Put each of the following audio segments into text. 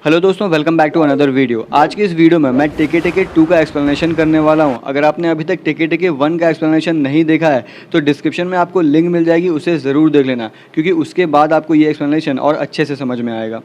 Hello दोस्तों, welcome back to another video. आज की इस वीडियो में मैं टेके टेके 2 का एक्सप्लेनेशन करने वाला हूं। अगर आपने अभी तक टेके टेके 1 का एक्सप्लेनेशन नहीं देखा है तो डिस्क्रिप्शन में आपको लिंक मिल जाएगी, उसे ज़रूर देख लेना, क्योंकि उसके बाद आपको ये एक्सप्लेनेशन और अच्छे से समझ में आएगा।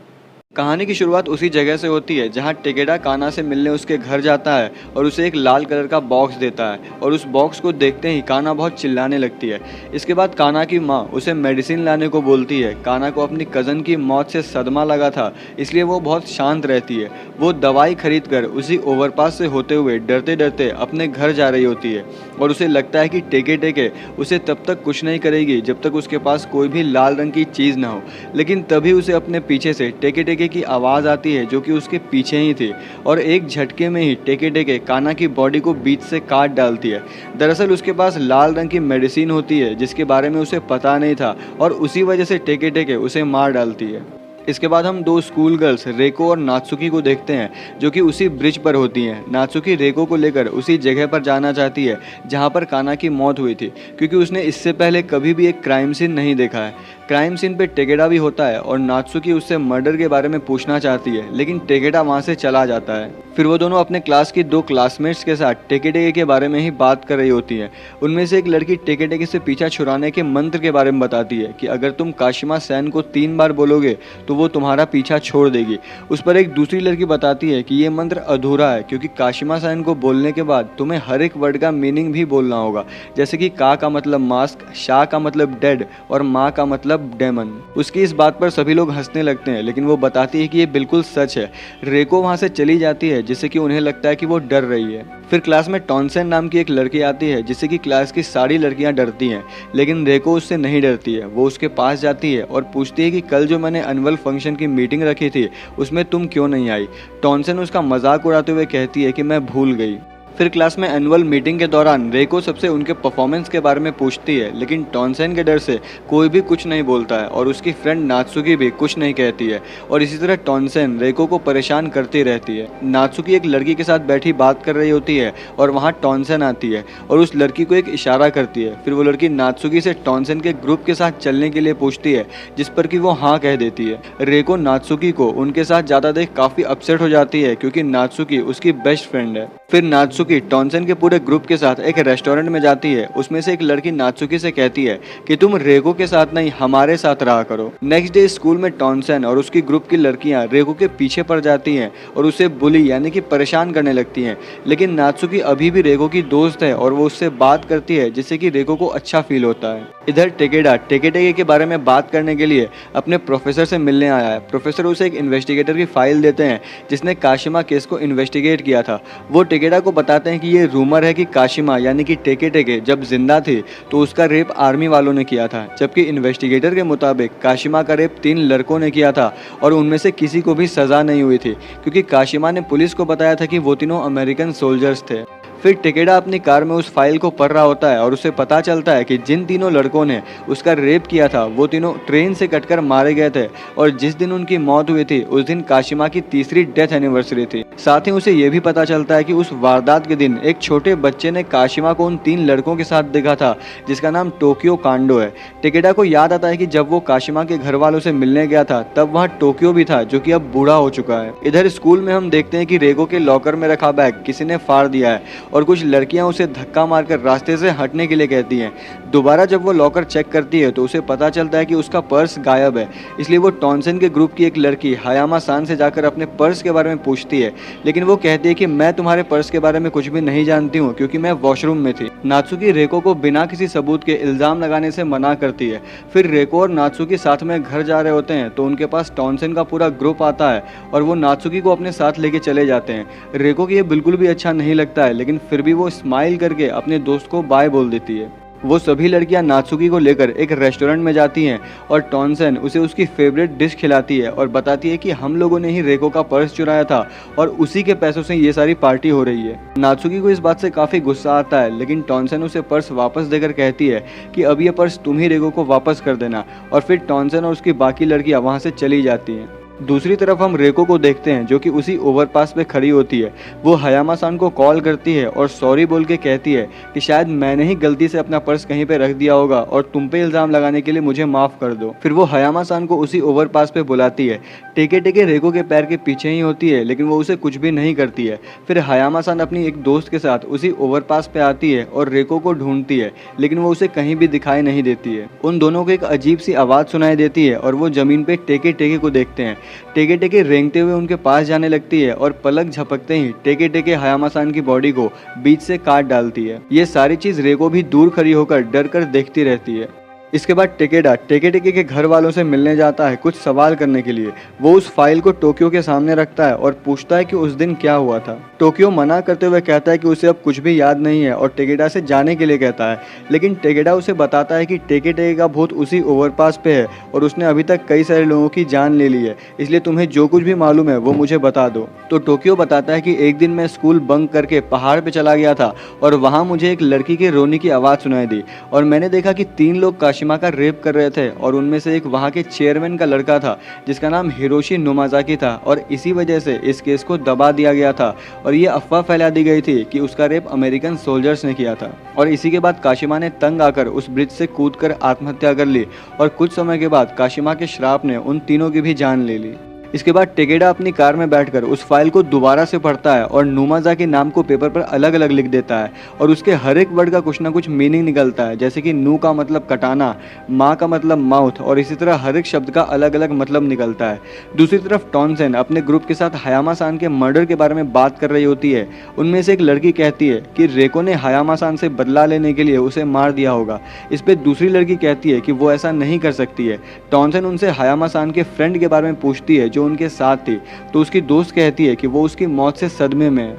कहानी की शुरुआत उसी जगह से होती है जहां टेकेडा काना से मिलने उसके घर जाता है और उसे एक लाल कलर का बॉक्स देता है और उस बॉक्स को देखते ही काना बहुत चिल्लाने लगती है। इसके बाद काना की माँ उसे मेडिसिन लाने को बोलती है। काना को अपनी कज़न की मौत से सदमा लगा था, इसलिए वो बहुत शांत रहती है। वो दवाई खरीद कर उसी ओवरपास से होते हुए डरते डरते अपने घर जा रही होती है और उसे लगता है कि टेके टेके उसे तब तक कुछ नहीं करेगी जब तक उसके पास कोई भी लाल रंग की चीज़ ना हो। लेकिन तभी उसे अपने पीछे से टेके टेके की आवाज़ आती है जो कि उसके पीछे ही थी और एक झटके में ही टेके टेके काना की बॉडी को बीच से काट डालती है। दरअसल उसके पास लाल रंग की मेडिसिन होती है जिसके बारे में उसे पता नहीं था और उसी वजह से टेके टेके उसे मार डालती है। इसके बाद हम दो स्कूल गर्ल्स रेको और नात्सुकी को देखते हैं जो कि उसी ब्रिज पर होती हैं। नात्सुकी रेको को लेकर उसी जगह पर जाना चाहती है जहां पर काना की मौत हुई थी, क्योंकि उसने इससे पहले कभी भी एक क्राइम सीन नहीं देखा है। क्राइम सीन पे टेकेडा भी होता है और नात्सुकी उससे मर्डर के बारे में पूछना चाहती है, लेकिन टेकेडा वहाँ से चला जाता है। फिर वो दोनों अपने क्लास की दो क्लासमेट्स के साथ टेके टेके के बारे में ही बात कर रही होती हैं। उनमें से एक लड़की टेके टेके से पीछा छुड़ाने के मंत्र के बारे में बताती है कि अगर तुम काशिमा सेन को 3 बार बोलोगे तो वो तुम्हारा पीछा छोड़ देगी। उस पर एक दूसरी लड़की बताती है कि ये मंत्र अधूरा है, क्योंकि काशिमा सेन को बोलने के बाद तुम्हें हर एक वर्ड का मीनिंग भी बोलना होगा, जैसे कि का मतलब मास्क, शाह का मतलब डेड और माँ का मतलब डेमन। उसकी इस बात पर सभी लोग हंसने लगते हैं, लेकिन वो बताती है कि ये बिल्कुल सच है। रेको वहाँ से चली जाती है जिससे कि उन्हें लगता है कि वो डर रही है। फिर क्लास में टॉन्सेन नाम की एक लड़की आती है जिससे कि क्लास की सारी लड़कियां डरती हैं, लेकिन रेको उससे नहीं डरती है। वो उसके पास जाती है और पूछती है कि कल जो मैंने एनुअल फंक्शन की मीटिंग रखी थी उसमें तुम क्यों नहीं आई। टॉन्सेन उसका मजाक उड़ाते हुए कहती है कि मैं भूल गई। फिर क्लास में एनुअल मीटिंग के दौरान रेको सबसे उनके परफॉर्मेंस के बारे में पूछती है, लेकिन टॉन्सेन के डर से कोई भी कुछ नहीं बोलता है और उसकी फ्रेंड नात्सुकी भी कुछ नहीं कहती है और इसी तरह टॉन्सेन रेको को परेशान करती रहती है। नात्सुकी एक लड़की के साथ बैठी बात कर रही होती है और वहाँ टॉन्सेन आती है और उस लड़की को एक इशारा करती है। फिर वो लड़की नात्सुकी से टॉन्सेन के ग्रुप के साथ चलने के लिए पूछती है, जिस पर कि वो हाँ कह देती है। रेको नात्सुकी को उनके साथ ज़्यादा देख काफ़ी अपसेट हो जाती है, क्योंकि नात्सुकी उसकी बेस्ट फ्रेंड है। फिर नात्सुकी टॉन्सेन के पूरे ग्रुप के साथ एक रेस्टोरेंट में जाती है। उसमें से एक लड़की नात्सुकी से कहती है कि तुम रेको के साथ नहीं हमारे साथ रहा करो। नेक्स्ट डे स्कूल में टॉन्सेन और उसकी ग्रुप की लड़कियां रेको के पीछे पड़ जाती हैं और उसे बुली यानी कि परेशान करने लगती हैं, लेकिन नात्सुकी अभी भी रेको की दोस्त है और वो उससे बात करती है जिससे कि रेको को अच्छा फील होता है। इधर टेकेडा टेके टेके के बारे में बात करने के लिए अपने प्रोफेसर से मिलने आया है। प्रोफेसर उसे एक इन्वेस्टिगेटर की फाइल देते हैं जिसने काशिमा केस को इन्वेस्टिगेट किया था। वो टेकेडा को बताते हैं कि ये रूमर है कि काशिमा यानी कि टेके टेके जब जिंदा थी तो उसका रेप आर्मी वालों ने किया था, जबकि इन्वेस्टिगेटर के मुताबिक काशिमा का रेप 3 लड़कों ने किया था और उनमें से किसी को भी सजा नहीं हुई थी, क्योंकि काशिमा ने पुलिस को बताया था कि वो तीनों अमेरिकन सोल्जर्स थे। फिर टेकेडा अपनी कार में उस फाइल को पढ़ रहा होता है और उसे पता चलता है कि जिन तीनों लड़कों ने उसका रेप किया था वो तीनों ट्रेन से कटकर मारे गए थे और जिस दिन उनकी मौत हुई थी उस दिन काशिमा की तीसरी डेथ एनिवर्सरी थी। साथ ही उसे ये भी पता चलता है कि उस वारदात के दिन एक छोटे बच्चे ने काशिमा को उन 3 लड़कों के साथ देखा था जिसका नाम टोक्यो कांडो है। टेकेडा को याद आता है कि जब वो काशिमा के घर वालों से मिलने गया था तब वहाँ टोक्यो भी था जो कि अब बूढ़ा हो चुका है। इधर स्कूल में हम देखते हैं कि रेको के लॉकर में रखा बैग किसी ने फाड़ दिया है और कुछ लड़कियां उसे धक्का मारकर रास्ते से हटने के लिए कहती हैं। दोबारा जब वो लॉकर चेक करती है तो उसे पता चलता है कि उसका पर्स गायब है, इसलिए वो टॉन्सेन के ग्रुप की एक लड़की हायामा सान से जाकर अपने पर्स के बारे में पूछती है, लेकिन वो कहती है कि मैं तुम्हारे पर्स के बारे में कुछ भी नहीं जानती हूँ क्योंकि मैं वॉशरूम में थी। नात्सुकी रेको को बिना किसी सबूत के इल्जाम लगाने से मना करती है। फिर रेको और नात्सुकी साथ में घर जा रहे होते हैं तो उनके पास टॉन्सेन का पूरा ग्रुप आता है और वो नात्सुकी को अपने साथ लेके चले जाते हैं। रेको को ये बिल्कुल भी अच्छा नहीं लगता है, लेकिन फिर भी वो स्माइल करके अपने दोस्त को बाय बोल देती है। वो सभी लड़कियां नात्सुकी को लेकर एक रेस्टोरेंट में जाती हैं और टॉन्सेन उसे उसकी फेवरेट डिश खिलाती है और बताती है कि हम लोगों ने ही रेको का पर्स चुराया था और उसी के पैसों से ये सारी पार्टी हो रही है। नात्सुकी को इस बात से काफ़ी गुस्सा आता है, लेकिन टॉन्सेन उसे पर्स वापस देकर कहती है कि अब ये पर्स तुम ही रेको को वापस कर देना और फिर टॉन्सेन और उसकी बाकी लड़कियाँ वहाँ से चली जाती हैं। दूसरी तरफ हम रेको को देखते हैं जो कि उसी ओवरपास पे खड़ी होती है। वो हयामा-सान को कॉल करती है और सॉरी बोल के कहती है कि शायद मैंने ही गलती से अपना पर्स कहीं पे रख दिया होगा और तुम पे इल्ज़ाम लगाने के लिए मुझे माफ़ कर दो। फिर वो हयामा-सान को उसी ओवरपास पे बुलाती है। टेके टेके रेको के पैर के पीछे ही होती है लेकिन वो उसे कुछ भी नहीं करती है। फिर हयामा-सान अपनी एक दोस्त के साथ उसी ओवरपास पे आती है और रेको को ढूंढती है लेकिन वो उसे कहीं भी दिखाई नहीं देती है। उन दोनों को एक अजीब सी आवाज़ सुनाई देती है और वो ज़मीन पे टेके टेके को देखते हैं। टेके टेके रेंगते हुए उनके पास जाने लगती है और पलक झपकते ही टेके टेके हयामा-सान की बॉडी को बीच से काट डालती है। ये सारी चीज़ रेको भी दूर खड़ी होकर डर कर देखती रहती है। इसके बाद टेकेडा टेके टेके के घर वालों से मिलने जाता है कुछ सवाल करने के लिए। वो उस फाइल को टोक्यो के सामने रखता है और पूछता है कि उस दिन क्या हुआ था। टोक्यो मना करते हुए कहता है कि उसे अब कुछ भी याद नहीं है और टेकेडा से जाने के लिए कहता है, लेकिन टेकेडा उसे बताता है कि टेके टेके का भूत उसी ओवरपास पे है और उसने अभी तक कई सारे लोगों की जान ले ली है, इसलिए तुम्हें जो कुछ भी मालूम है वो मुझे बता दो। तो टोक्यो बताता है कि एक दिन मैं स्कूल बंक करके पहाड़ पे चला गया था और वहाँ मुझे एक लड़की के रोने की आवाज़ सुनाई दी और मैंने देखा कि 3 लोग काशिमा का रेप कर रहे थे और उनमें से एक वहाँ के चेयरमैन का लड़का था जिसका नाम हिरोशी नोमाज़ाकी था और इसी वजह से इस केस को दबा दिया गया था और ये अफवाह फैला दी गई थी कि उसका रेप अमेरिकन सोल्जर्स ने किया था। और इसी के बाद काशिमा ने तंग आकर उस ब्रिज से कूदकर आत्महत्या कर ली और कुछ समय के बाद काशिमा के श्राप ने उन तीनों की भी जान ले ली। इसके बाद टेकेडा अपनी कार में बैठकर उस फाइल को दोबारा से पढ़ता है और नोमाज़ाकी नाम को पेपर पर अलग अलग लिख देता है और उसके हर एक वर्ड का कुछ ना कुछ मीनिंग निकलता है, जैसे कि नू का मतलब कटाना, माँ का मतलब माउथ और इसी तरह हर एक शब्द का अलग अलग मतलब निकलता है। दूसरी तरफ टॉनसेन अपने ग्रुप के साथ हयामा-सान के मर्डर के बारे में बात कर रही होती है। उनमें से एक लड़की कहती है कि रेको ने हयामा-सान से बदला लेने के लिए उसे मार दिया होगा। इस पर दूसरी लड़की कहती है कि वो ऐसा नहीं कर सकती है। टॉनसेन उनसे हयामा-सान के फ्रेंड के बारे में पूछती है जो उनके साथ थी, तो उसकी दोस्त कहती है कि वो उसकी मौत से सदमे में है।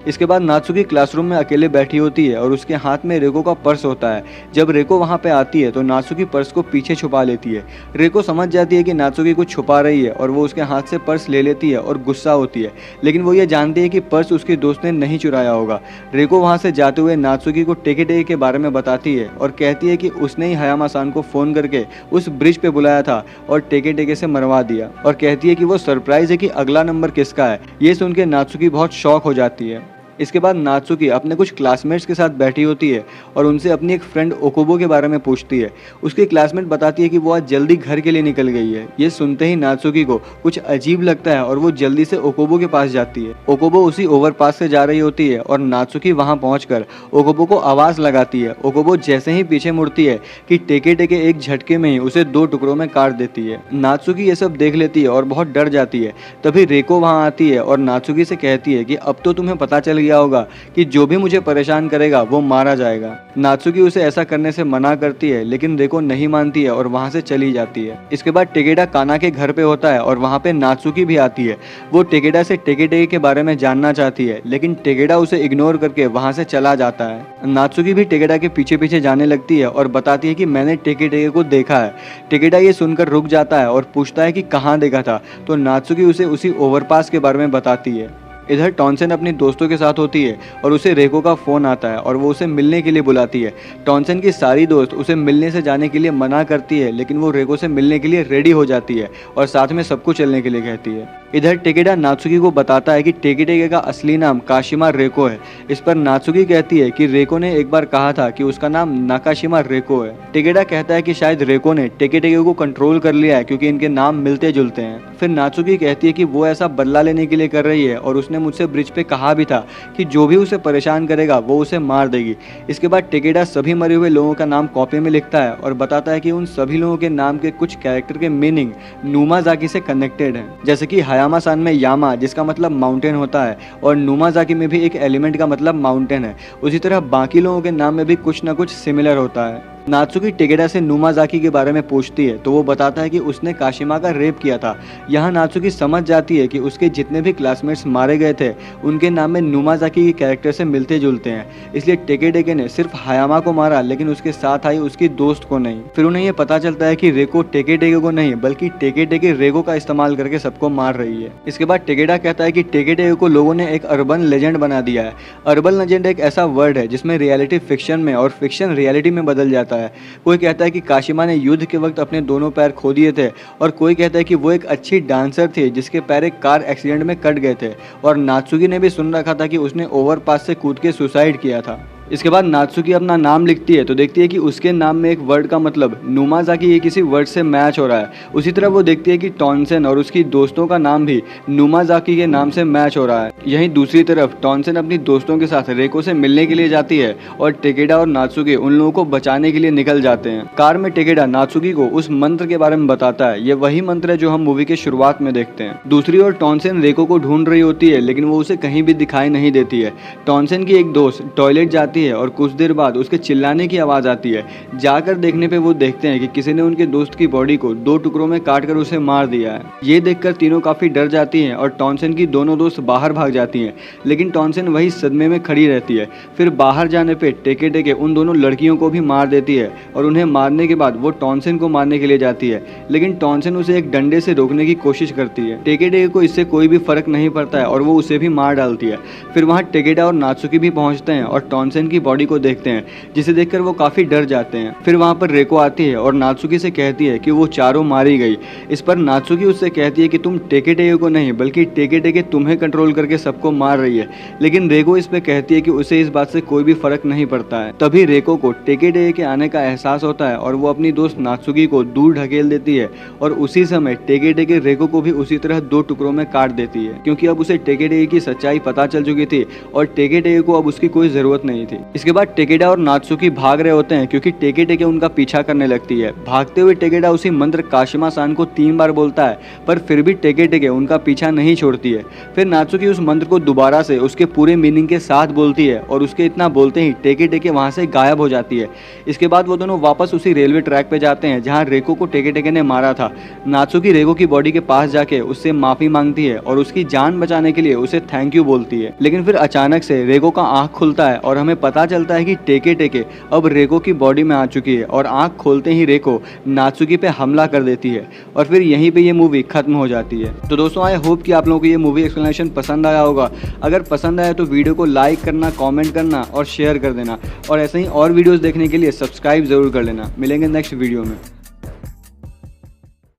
इसके बाद नात्सुकी क्लासरूम में अकेले बैठी होती है और उसके हाथ में रेको का पर्स होता है। जब रेको वहाँ पे आती है तो नात्सुकी पर्स को पीछे छुपा लेती है। रेको समझ जाती है कि नात्सुकी कुछ छुपा रही है और वो उसके हाथ से पर्स ले लेती है और गुस्सा होती है, लेकिन वो ये जानती है कि पर्स उसकी दोस्त ने नहीं चुराया होगा। रेको वहाँ से जाते हुए नात्सुकी को टेके टेके के बारे में बताती है और कहती है कि उसने ही हयामा-सान को फ़ोन करके उस ब्रिज पे बुलाया था और टेके टेके से मरवा दिया और कहती है कि वो सरप्राइज है कि अगला नंबर किसका है। ये सुन के नात्सुकी बहुत शॉक हो जाती है। इसके बाद नात्सुकी अपने कुछ क्लासमेट्स के साथ बैठी होती है और उनसे अपनी एक फ्रेंड ओकोबो के बारे में पूछती है। उसकी क्लासमेट बताती है कि वो आज जल्दी घर के लिए निकल गई है। ये सुनते ही नात्सुकी को कुछ अजीब लगता है और वो जल्दी से ओकोबो के पास जाती है। ओकोबो उसी ओवरपास से जा रही होती है और नात्सुकी वहाँ पहुँचकर ओकोबो को आवाज़ लगाती है। ओकोबो जैसे ही पीछे मुड़ती है कि टेके टेके एक झटके में ही उसे 2 टुकड़ों में काट देती है। नात्सुकी ये सब देख लेती है और बहुत डर जाती है। तभी रेको वहाँ आती है और नात्सुकी से कहती है कि अब तो तुम्हें पता चल गया होगा कि जो भी मुझे परेशान करेगा वो मारा जाएगा। नात्सुकी उसे ऐसा करने से मना करती है लेकिन रेको नहीं मानती है और वहां से चली जाती है। इसके बाद टेकेडा काना के घर पे होता है और वहां पे नात्सुकी भी आती है। वो टेकेडा से टेके टेके के बारे में जानना चाहती है लेकिन टेकेडा उसे इग्नोर करके वहां से चला जाता है। नात्सुकी भी टेकेडा के पीछे पीछे जाने लगती है और बताती है कि मैंने टेके टेके को देखा है। टेकेडा ये सुनकर रुक जाता है और पूछता है कि कहाँ देखा था, तो नात्सुकी उसे उसी ओवरपास के बारे में बताती है। इधर टॉनसेन अपनी दोस्तों के साथ होती है और उसे रेको का फ़ोन आता है और वो उसे मिलने के लिए बुलाती है। टॉनसेन की सारी दोस्त उसे मिलने से जाने के लिए मना करती है लेकिन वो रेको से मिलने के लिए रेडी हो जाती है और साथ में सबको चलने के लिए कहती है। इधर टेकेडा नात्सुकी को बताता है कि टेके टेके का असली नाम काशिमा रेको है। इस पर नात्सुकी कहती है कि रेको ने एक बार कहा था कि उसका नाम नाकाशिमा रेको है। टेकेडा कहता है कि शायद रेको ने टेके टेके को कंट्रोल कर लिया है क्योंकि इनके नाम मिलते जुलते हैं। फिर नात्सुकी कहती है कि वो ऐसा बदला लेने के लिए कर रही है और उसने मुझसे ब्रिज पे कहा भी था कि जो भी उसे परेशान करेगा वो उसे मार देगी। इसके बाद टेकेडा सभी मरे हुए लोगों का नाम कॉपी में लिखता है और बताता है कि उन सभी लोगों के नाम के कुछ कैरेक्टर के मीनिंग नोमाज़ाकी से कनेक्टेड हैं, जैसे कि हयामा-सान में यामा जिसका मतलब माउंटेन होता है और नोमाज़ाकी में भी एक एलिमेंट का मतलब माउंटेन है। उसी तरह बाकी लोगों के नाम में भी कुछ ना कुछ सिमिलर होता है। नात्सुकी टेकेडा से नोमाज़ाकी के बारे में पूछती है तो वो बताता है कि उसने काशिमा का रेप किया था। यहाँ नात्सुकी समझ जाती है कि उसके जितने भी क्लासमेट्स मारे गए थे उनके नाम में नोमाज़ाकी के कैरेक्टर से मिलते जुलते हैं, इसलिए टेके टेके ने सिर्फ हयामा को मारा लेकिन उसके साथ आई उसकी दोस्त को नहीं। फिर उन्हें ये पता चलता है कि रेको टेके टेके को नहीं बल्कि टेके टेके रेको का इस्तेमाल करके सबको मार रही है। इसके बाद टेकेडा कहता है कि टेके टेके को लोगों ने एक अर्बन लेजेंड बना दिया है। अर्बन लेजेंड एक ऐसा वर्ड है जिसमें रियलिटी फिक्शन में और फिक्शन रियलिटी में बदल जाता बताता है। कोई कहता है कि काशिमा ने युद्ध के वक्त अपने दोनों पैर खो दिए थे और कोई कहता है कि वो एक अच्छी डांसर थी जिसके पैर एक कार एक्सीडेंट में कट गए थे और नात्सुकी ने भी सुन रखा था कि उसने ओवरपास से कूद के सुसाइड किया था। इसके बाद नात्सुकी अपना नाम लिखती है तो देखती है कि उसके नाम में एक वर्ड का मतलब नुमाज़ाकी ये किसी वर्ड से मैच हो रहा है। उसी तरह वो देखती है कि टॉन्सेन और उसकी दोस्तों का नाम भी नुमाज़ाकी के नाम से मैच हो रहा है। यहीं दूसरी तरफ टॉन्सेन अपनी दोस्तों के साथ रेको से मिलने के लिए जाती है और टेकेडा और नात्सुकी उन लोगों को बचाने के लिए निकल जाते हैं। कार में टेकेडा नात्सुकी को उस मंत्र के बारे में बताता है। ये वही मंत्र है जो हम मूवी के शुरुआत में देखते हैं। दूसरी ओर टॉन्सेन रेको को ढूंढ रही होती है लेकिन वो उसे कहीं भी दिखाई नहीं देती है। टॉन्सेन की एक दोस्त टॉयलेट जाती है और कुछ देर बाद उसके चिल्लाने की आवाज़ आती है। जाकर देखने पे वो देखते हैं कि किसी ने उनके दोस्त की बॉडी को 2 टुकड़ों में काटकर उसे मार दिया है। ये देखकर तीनों काफ़ी डर जाती हैं और टॉन्सेन की दोनों दोस्त बाहर भाग जाती हैं, लेकिन टॉन्सेन वही सदमे में खड़ी रहती है। फिर बाहर जाने पे टेके उन दोनों लड़कियों को भी मार देती है और उन्हें मारने के बाद वो टॉन्सेन को मारने के लिए जाती है, लेकिन टॉन्सेन उसे एक डंडे से रोकने की कोशिश करती है। टेके को इससे कोई भी फर्क नहीं पड़ता है और वो उसे भी मार डालती है। फिर वहाँ टेकेडा और नात्सुकी भी पहुँचते हैं और टॉन्सेन की बॉडी को देखते हैं, जिसे देखकर वो काफी डर जाते हैं। फिर वहां पर रेको आती है और नात्सुकी से कहती है कि वो चारों मारी गई। इस पर नात्सुकी उससे कहती है कि तुम टेके को नहीं बल्कि टेके तुम्हें कंट्रोल करके सबको मार रही है, लेकिन रेको इस पे कहती है कि उसे इस बात से कोई भी फर्क नहीं पड़ता है। तभी रेको को टेके के आने का एहसास होता है और वो अपनी दोस्त नात्सुकी को दूर ढकेल देती है और उसी समय टेके रेको को भी उसी तरह 2 टुकड़ों में काट देती है, क्योंकि अब उसे टेके की सच्चाई पता चल चुकी थी और टेके को अब उसकी कोई जरूरत नहीं थी। इसके बाद टेकेडा और नात्सुकी भाग रहे होते हैं क्योंकि टेके उनका पीछा करने लगती है। भागते हुए टेकेडा उसी मंत्र काशिमा-सान को 3 बार बोलता है, पर फिर भी टेके उनका पीछा नहीं छोड़ती है। फिर नात्सुकी उस मंत्र को दोबारा से उसके पूरे मीनिंग के साथ बोलती है और उसके इतना बोलते ही टेके वहां से गायब हो जाती है। इसके बाद वो दोनों वापस उसी रेलवे ट्रैक पे जाते हैं जहाँ रेको को टेके ने मारा था। नात्सुकी रेको की बॉडी के पास जाके उससे माफी मांगती है और उसकी जान बचाने के लिए उसे थैंक यू बोलती है, लेकिन फिर अचानक से रेको का आंख खुलता है और हमें पता चलता है कि टेके अब रेको की बॉडी में आ चुकी है और आंख खोलते ही रेको नात्सुकी पे हमला कर देती है और फिर यहीं पे ये मूवी खत्म हो जाती है। तो दोस्तों, आई होप कि आप लोगों को ये मूवी एक्सप्लेनेशन पसंद आया होगा। अगर पसंद आया तो वीडियो को लाइक करना, कमेंट करना और शेयर कर देना और ऐसे ही और वीडियोस देखने के लिए सब्सक्राइब जरूर कर लेना। मिलेंगे नेक्स्ट वीडियो में।